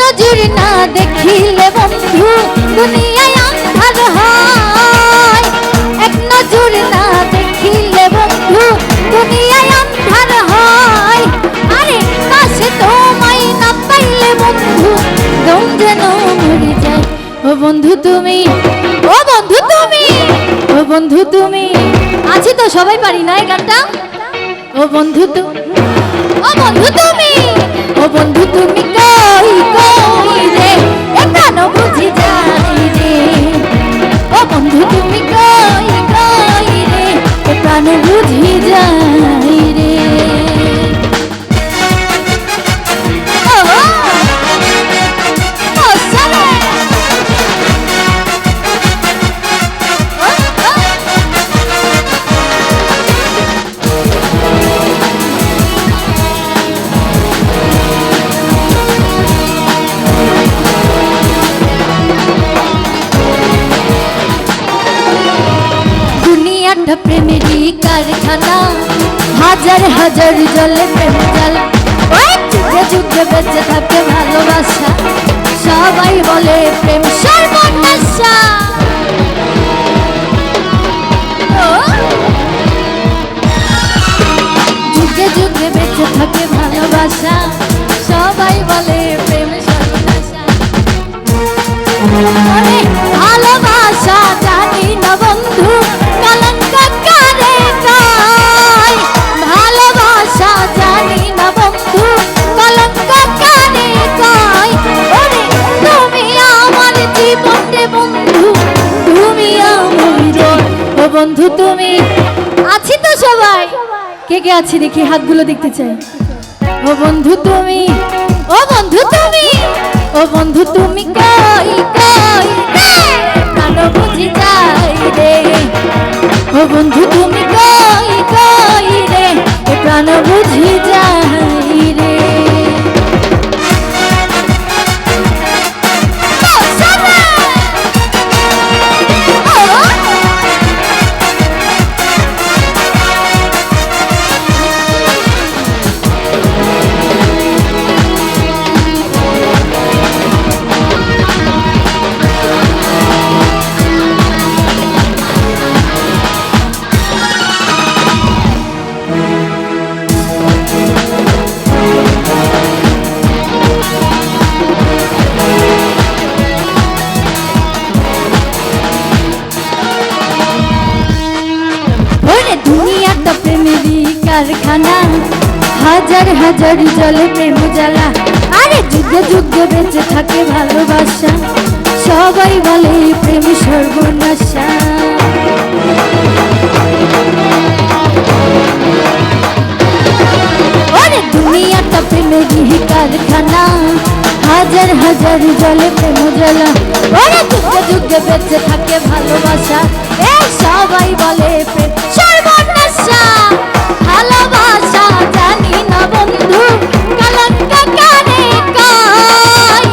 নজর না দেখিলে বন্ধু দুনিয়ায় আন্ধার হয়। এক নজর না দেখিলে বন্ধু দুনিয়ায় আন্ধার হয়। আরে কাছে তোমায় না পাইলে বন্ধু দম যেন মরে যায়। ও বন্ধু তুমি, ও বন্ধু তুমি, ও বন্ধু তুমি, আছি তো সবাই পারি না এই গানটা। ও বন্ধু তুমি, ও বন্ধু তুমি, ও বন্ধু তুমি কই কই রে এ প্রাণ বুঝি যাই রে। ও বন্ধু তুমি কই কই রে এ প্রাণ বুঝি যাই রে। প্রেমেরই কারখানা, হাজার হাজার জলে প্রেম জ্বালা। যুগে যুগে বেঁচে থাকে ভালোবাসা, সবাই বলে প্রেম সর্বনাশা। যুগে যুগে বেঁচে থাকে ভালোবাসা, সবাই বলে প্রেম সর্বনাশা। ভালোবাসা জানি না বন্ধু কলঙ্ক কারে কয়। ভালোবাসা জানি না বন্ধু কলঙ্ক কারে কয়। ওরে তুমি আমার জীবনে বন্ধু, তুমি আমার হৃদয়। ও বন্ধু তুমি, আছি তো সবাই, কে কে আছি দেখি হাতগুলো দেখতে চাই। ও বন্ধু তুমি, ও বন্ধু তুমি, ও বন্ধু তুমি কই কই রে প্রাণ বুঝি যাই রে। ও বন্ধু তুমি কই কই রে এ প্রাণ বুঝি যাই রে। দুনিয়াটা প্রেমেরই কারখানা, হাজার হাজার জলে প্রেম জ্বালা। আরে যুগে যুগে বেঁচে থাকে ভালোবাসা, সবাই বলে প্রেম সর্বনাশা। আরে দুনিয়াটা প্রেমেরই কারখানা, হাজার হাজার জলে প্রেম জ্বালা। ওরে যুগে যুগে বেঁচে থাকে ভালোবাসা, এই সবাই বলে প্রেম সর্বনাশা। ভালোবাসা জানি না বন্ধু কলঙ্ক কারে কয়।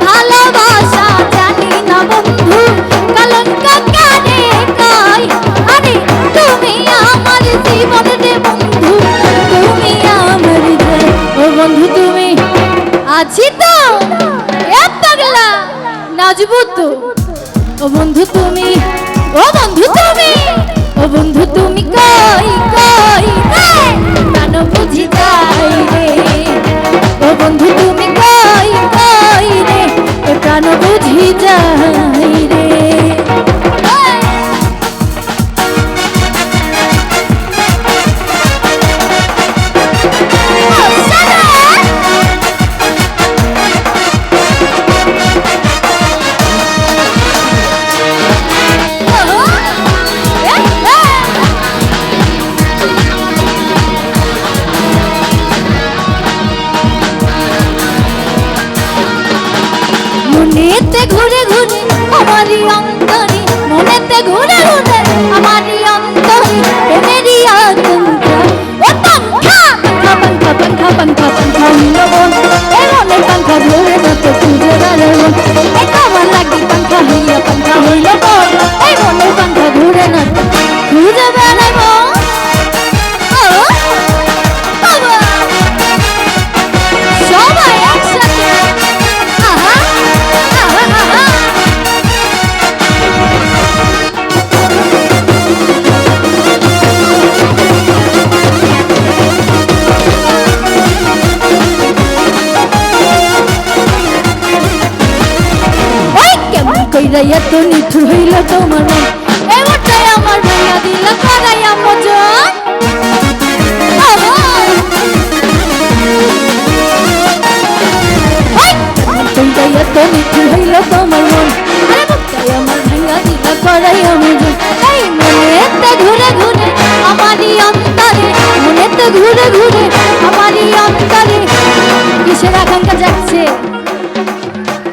ভালোবাসা জানি না বন্ধু কলঙ্ক কারে কয়। আরে তুমি আমার জীবন রে বন্ধু, তুমি আমার হৃদয়। ও বন্ধু তুমি, আছি তো এ পাগলা নাচবো তো। ও বন্ধু তুমি, ও বন্ধু তুমি, ও বন্ধু তুমি কই কই রে প্রাণ বুঝি যাই রে। ও বন্ধু তুমি কই কই রে এ প্রাণ বুঝি যাই রে। মনেতে ঘুরে ঘুরে আমারই অন্তরে, মনেতে ঘুরে ঘুরে আমারই অন্তরে প্রেমেরই আতঙ্কা। ও পাঙ্খা পাঙ্খা পাঙ্খা পাঙ্খা পাঙ্খা পাঙ্খা হইল বন, এ মনে পাঙ্খা ধরে না তো খুঁজে বেড়ে মন। এ তোমার লাগি পাঙ্খা হইয়া পাঙ্খা হইল বন, এই মনে পাঙ্খা ধরে না তো খুঁজে বেড়ে মন। সবাই একসাথে আহা কইরা এত নিঠুর হইল তোমার মন এই মনটাই আমার ভাঙা দিল করাইয়া মজন মনটাই এত নিঠুর হইল তোমার মন আরে মনটাই আমার ভাঙা দিল করাইয়া মজন এই মনেতে ঘুরে ঘুরে আমারই অন্তরে মনেতে ঘুরে ঘুরে আমারই অন্তরে কিসের আকাঙ্ক্ষা যাচ্ছে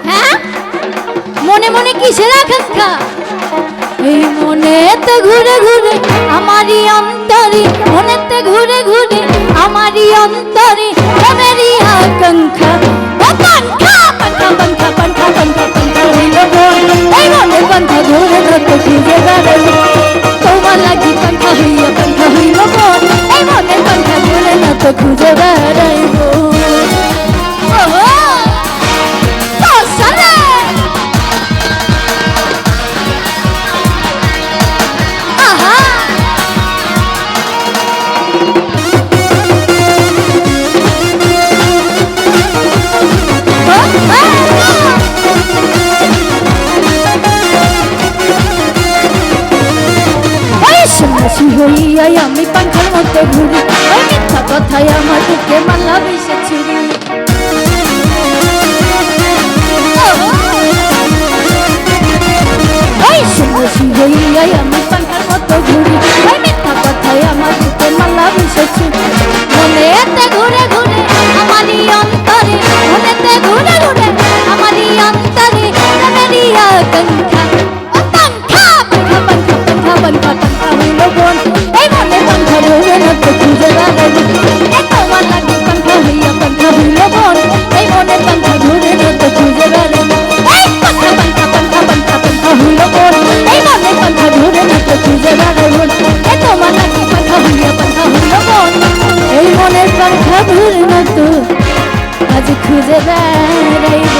হ্যাঁ মনে মনে কিসের আকাঙ্ক্ষা এই মনেতে ঘুরে ঘুরে আমারই অন্তরে মনেতে ঘুরে ঘুরে আমারই অন্তরে প্রেমেরই আকাঙ্ক্ষা পান্থা পান্থা পান্থা পান্থা পান্থা পান্থা হইল এই মনে পান্থা ধরে ধরতে খুঁজে বেড়াইব তোমার লাগি পান্থা হইল মন এই মনে পান্থা ধরে ধরতে খুঁজে বেড়াইব হইয়াই আমি পাখার মতো ঘুরি ওই মিথ্যা কথায় আমার বুকে মালা বিষে ছুরি ওই শুনছি হইয়াই আমি পাখার মতো ঘুরি ওই মিথ্যা কথায় আমার বুকে মালা বিষে ছুরি মনেতে ঘুরে ঘুরে আমারই অন্তরে মনেতে ঘুরে ঘুরে আমারই অন্তরে প্রেমেরই আকাঙ্ক্ষা পান্থা পান্থা পান্থা পান্থা পান্থা পান্থা হইল বোন এই মনে পান্থা ধরে নাতে খুঁজে বেড়াইব এই তোমার লাগি পান্থা হইল বোন এই মনে পান্থা ধরে নাতে খুঁজে বেড়াইব এই পান্থা পান্থা পান্থা পান্থা পান্থা হইল বোন এই মনে পান্থা ধরে নাতে খুঁজে বেড়াইব এই তোমার লাগি পান্থা হইল বোন এই মনের পান্থা ধরে নাতে আজ খুঁজে বেড়াইব